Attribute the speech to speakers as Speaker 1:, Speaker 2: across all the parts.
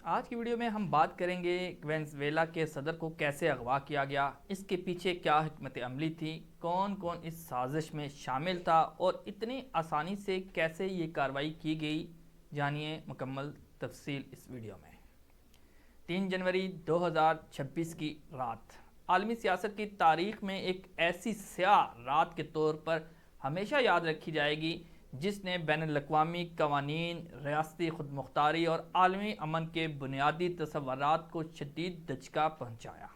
Speaker 1: آج کی ویڈیو میں ہم بات کریں گے وینزویلا کے صدر کو کیسے اغوا کیا گیا، اس کے پیچھے کیا حکمت عملی تھی، کون کون اس سازش میں شامل تھا اور اتنی آسانی سے کیسے یہ کارروائی کی گئی۔ جانیے مکمل تفصیل اس ویڈیو میں۔ 3 جنوری 2026 کی رات عالمی سیاست کی تاریخ میں ایک ایسی سیاہ رات کے طور پر ہمیشہ یاد رکھی جائے گی جس نے بین الاقوامی قوانین، ریاستی خود مختاری اور عالمی امن کے بنیادی تصورات کو شدید دھچکا پہنچایا۔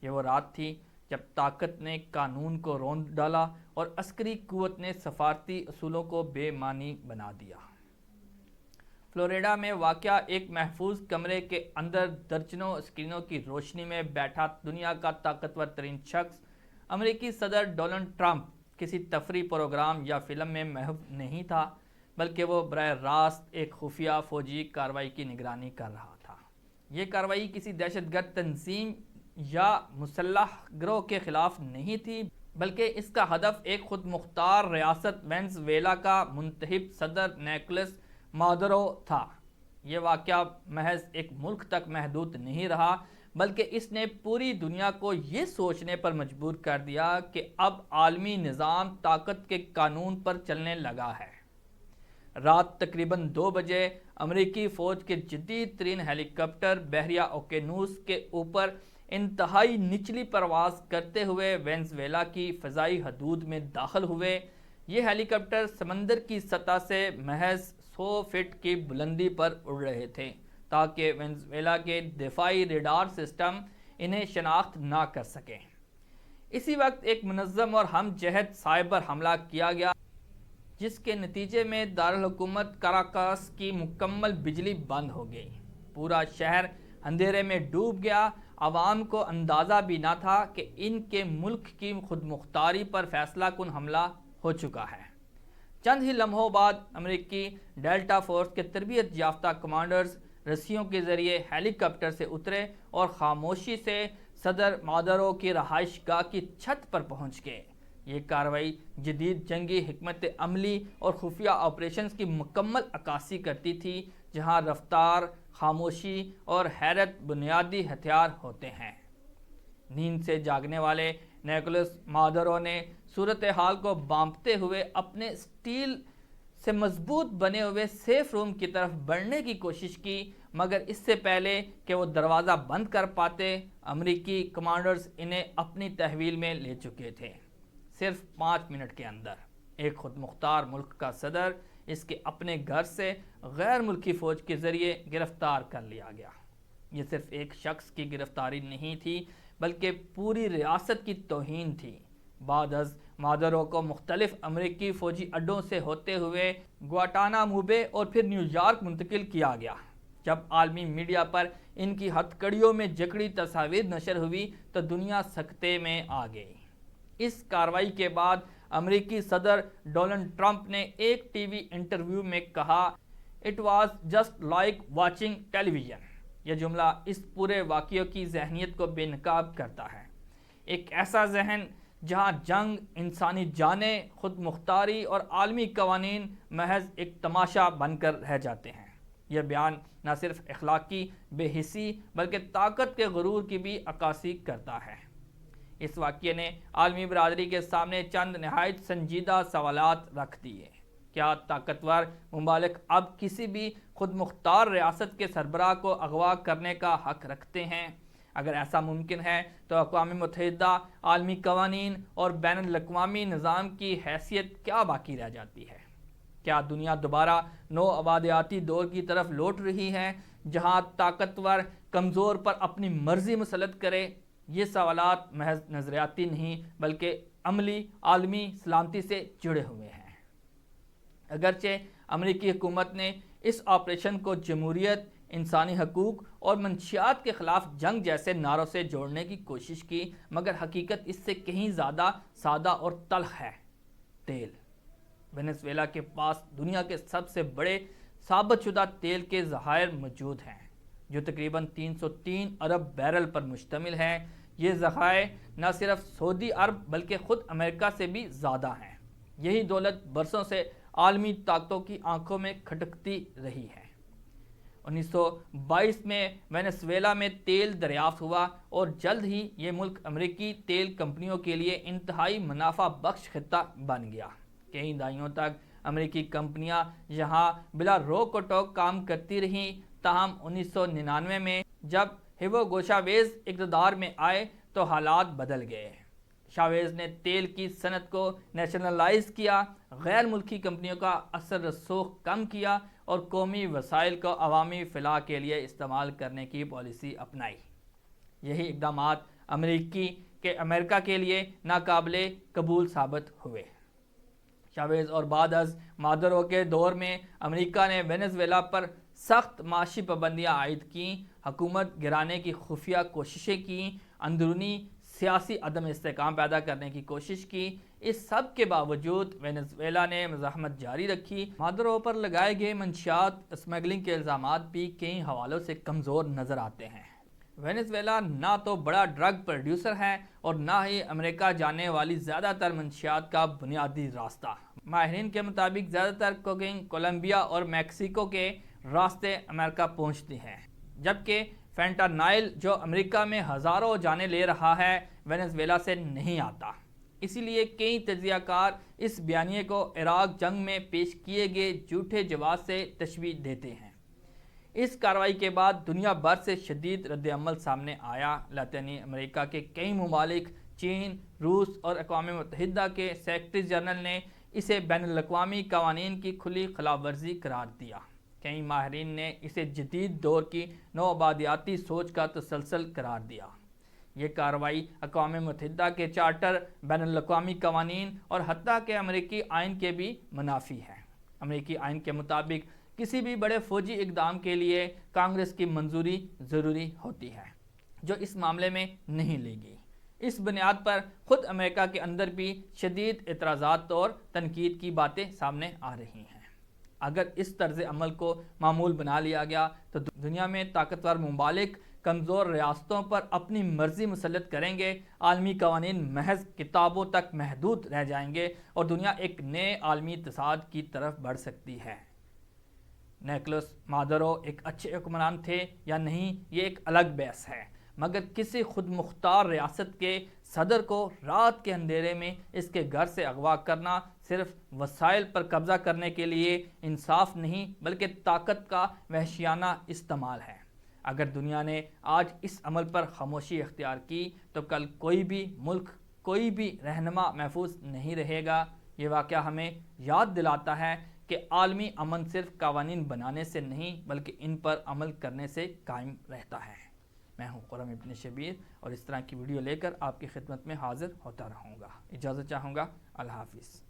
Speaker 1: یہ وہ رات تھی جب طاقت نے قانون کو روند ڈالا اور عسکری قوت نے سفارتی اصولوں کو بے معنی بنا دیا۔ فلوریڈا میں واقع ایک محفوظ کمرے کے اندر درجنوں اسکرینوں کی روشنی میں بیٹھا دنیا کا طاقتور ترین شخص امریکی صدر ڈونلڈ ٹرمپ کسی تفریح پروگرام یا فلم میں محو نہیں تھا، بلکہ وہ براہ راست ایک خفیہ فوجی کارروائی کی نگرانی کر رہا تھا۔ یہ کارروائی کسی دہشت گرد تنظیم یا مسلح گروہ کے خلاف نہیں تھی، بلکہ اس کا ہدف ایک خود مختار ریاست وینزویلا کا منتخب صدر نیکولس مادورو تھا۔ یہ واقعہ محض ایک ملک تک محدود نہیں رہا، بلکہ اس نے پوری دنیا کو یہ سوچنے پر مجبور کر دیا کہ اب عالمی نظام طاقت کے قانون پر چلنے لگا ہے۔ رات تقریباً 2 بجے امریکی فوج کے جدید ترین ہیلی کاپٹر بحریہ اوقیانوس کے اوپر انتہائی نچلی پرواز کرتے ہوئے وینزویلا کی فضائی حدود میں داخل ہوئے۔ یہ ہیلی کاپٹر سمندر کی سطح سے محض 100 فٹ کی بلندی پر اڑ رہے تھے تاکہ وینزویلا کے دفاعی ریڈار سسٹم انہیں شناخت نہ کر سکیں۔ اسی وقت ایک منظم اور ہم جہت سائبر حملہ کیا گیا جس کے نتیجے میں دارالحکومت کراکاس کی مکمل بجلی بند ہو گئی۔ پورا شہر اندھیرے میں ڈوب گیا۔ عوام کو اندازہ بھی نہ تھا کہ ان کے ملک کی خود مختاری پر فیصلہ کن حملہ ہو چکا ہے۔ چند ہی لمحوں بعد امریکی ڈیلٹا فورس کے تربیت یافتہ کمانڈرز رسیوں کے ذریعے ہیلی کاپٹر سے اترے اور خاموشی سے صدر مادورو کی رہائش گاہ کی چھت پر پہنچ گئے۔ یہ کارروائی جدید جنگی حکمت عملی اور خفیہ آپریشنز کی مکمل عکاسی کرتی تھی، جہاں رفتار، خاموشی اور حیرت بنیادی ہتھیار ہوتے ہیں۔ نیند سے جاگنے والے نیکولس مادورو نے صورتحال کو بانپتے ہوئے اپنے اسٹیل سے مضبوط بنے ہوئے سیف روم کی طرف بڑھنے کی کوشش کی، مگر اس سے پہلے کہ وہ دروازہ بند کر پاتے، امریکی کمانڈرز انہیں اپنی تحویل میں لے چکے تھے۔ صرف 5 منٹ کے اندر ایک خود مختار ملک کا صدر اس کے اپنے گھر سے غیر ملکی فوج کے ذریعے گرفتار کر لیا گیا۔ یہ صرف ایک شخص کی گرفتاری نہیں تھی، بلکہ پوری ریاست کی توہین تھی۔ بعد از مادورو کو مختلف امریکی فوجی اڈوں سے ہوتے ہوئے گواٹاناموبے اور پھر نیو یارک منتقل کیا گیا۔ جب عالمی میڈیا پر ان کی ہتھکڑیوں میں جکڑی تصاویر نشر ہوئی تو دنیا سکتے میں آ گئی۔ اس کارروائی کے بعد امریکی صدر ڈونلڈ ٹرمپ نے ایک ٹی وی انٹرویو میں کہا، "it was just like watching television". یہ جملہ اس پورے واقعے کی ذہنیت کو بے نقاب کرتا ہے۔ ایک ایسا ذہن جہاں جنگ، انسانی جانیں، خود مختاری اور عالمی قوانین محض ایک تماشا بن کر رہ جاتے ہیں۔ یہ بیان نہ صرف اخلاقی بے حسی بلکہ طاقت کے غرور کی بھی عکاسی کرتا ہے۔ اس واقعے نے عالمی برادری کے سامنے چند نہایت سنجیدہ سوالات رکھ دیے۔ کیا طاقتور ممالک اب کسی بھی خود مختار ریاست کے سربراہ کو اغوا کرنے کا حق رکھتے ہیں؟ اگر ایسا ممکن ہے تو اقوام متحدہ، عالمی قوانین اور بین الاقوامی نظام کی حیثیت کیا باقی رہ جاتی ہے؟ کیا دنیا دوبارہ نو آبادیاتی دور کی طرف لوٹ رہی ہے جہاں طاقتور کمزور پر اپنی مرضی مسلط کرے؟ یہ سوالات محض نظریاتی نہیں بلکہ عملی عالمی سلامتی سے جڑے ہوئے ہیں۔ اگرچہ امریکی حکومت نے اس آپریشن کو جمہوریت، انسانی حقوق اور منشیات کے خلاف جنگ جیسے نعروں سے جوڑنے کی کوشش کی، مگر حقیقت اس سے کہیں زیادہ سادہ اور تلخ ہے۔ تیل۔ وینزویلا کے پاس دنیا کے سب سے بڑے ثابت شدہ تیل کے ذخائر موجود ہیں، جو تقریباً 303 ارب بیرل پر مشتمل ہیں۔ یہ ذخائر نہ صرف سعودی عرب بلکہ خود امریکہ سے بھی زیادہ ہیں۔ یہی دولت برسوں سے عالمی طاقتوں کی آنکھوں میں کھٹکتی رہی ہے۔ 1922 میں وینزویلا میں تیل دریافت ہوا اور جلد ہی یہ ملک امریکی تیل کمپنیوں کے لیے انتہائی منافع بخش خطہ بن گیا۔ کئی دہائیوں تک امریکی کمپنیاں یہاں بلا روک و ٹوک کام کرتی رہیں، تاہم 1999 میں جب ہیوگو چاویز اقتدار میں آئے تو حالات بدل گئے۔ چاویز نے تیل کی صنعت کو نیشنلائز کیا، غیر ملکی کمپنیوں کا اثر رسوخ کم کیا اور قومی وسائل کو عوامی فلاح کے لیے استعمال کرنے کی پالیسی اپنائی۔ یہی اقدامات امریکہ کے لیے ناقابل قبول ثابت ہوئے۔ چاویز اور بعد از مادورو کے دور میں امریکہ نے وینزویلا پر سخت معاشی پابندیاں عائد کیں، حکومت گرانے کی خفیہ کوششیں کیں، اندرونی سیاسی عدم استحکام پیدا کرنے کی کوشش کی۔ اس سب کے باوجود وینزویلا نے مزاحمت جاری رکھی۔ مادورو پر لگائے گئے منشیات اسمگلنگ کے الزامات بھی کئی حوالوں سے کمزور نظر آتے ہیں۔ وینزویلا نہ تو بڑا ڈرگ پروڈیوسر ہے اور نہ ہی امریکہ جانے والی زیادہ تر منشیات کا بنیادی راستہ۔ ماہرین کے مطابق زیادہ تر کوکین کولمبیا اور میکسیکو کے راستے امریکہ پہنچتی ہیں، جبکہ فینٹانائل جو امریکہ میں ہزاروں جانیں لے رہا ہے وینزویلا سے نہیں آتا۔ اسی لیے کئی تجزیہ کار اس بیانیے کو عراق جنگ میں پیش کیے گئے جھوٹے جواز سے تشبیہ دیتے ہیں۔ اس کارروائی کے بعد دنیا بھر سے شدید رد عمل سامنے آیا۔ لاطینی امریکہ کے کئی ممالک، چین، روس اور اقوام متحدہ کے سیکرٹری جنرل نے اسے بین الاقوامی قوانین کی کھلی خلاف ورزی قرار دیا۔ کئی ماہرین نے اسے جدید دور کی نوآبادیاتی سوچ کا تسلسل قرار دیا۔ یہ کارروائی اقوام متحدہ کے چارٹر، بین الاقوامی قوانین اور حتیٰ کہ امریکی آئین کے بھی منافی ہے۔ امریکی آئین کے مطابق کسی بھی بڑے فوجی اقدام کے لیے کانگریس کی منظوری ضروری ہوتی ہے، جو اس معاملے میں نہیں لی گئی۔ اس بنیاد پر خود امریکہ کے اندر بھی شدید اعتراضات اور تنقید کی باتیں سامنے آ رہی ہیں۔ اگر اس طرز عمل کو معمول بنا لیا گیا تو دنیا میں طاقتور ممالک کمزور ریاستوں پر اپنی مرضی مسلط کریں گے، عالمی قوانین محض کتابوں تک محدود رہ جائیں گے اور دنیا ایک نئے عالمی تصاعد کی طرف بڑھ سکتی ہے۔ نکولس مادورو ایک اچھے حکمران تھے یا نہیں، یہ ایک الگ بحث ہے، مگر کسی خود مختار ریاست کے صدر کو رات کے اندھیرے میں اس کے گھر سے اغوا کرنا صرف وسائل پر قبضہ کرنے کے لیے انصاف نہیں بلکہ طاقت کا وحشیانہ استعمال ہے۔ اگر دنیا نے آج اس عمل پر خاموشی اختیار کی تو کل کوئی بھی ملک، کوئی بھی رہنما محفوظ نہیں رہے گا۔ یہ واقعہ ہمیں یاد دلاتا ہے کہ عالمی امن صرف قوانین بنانے سے نہیں بلکہ ان پر عمل کرنے سے قائم رہتا ہے۔ میں ہوں خرم ابن شبیر اور اس طرح کی ویڈیو لے کر آپ کی خدمت میں حاضر ہوتا رہوں گا۔ اجازت چاہوں گا۔ اللہ حافظ۔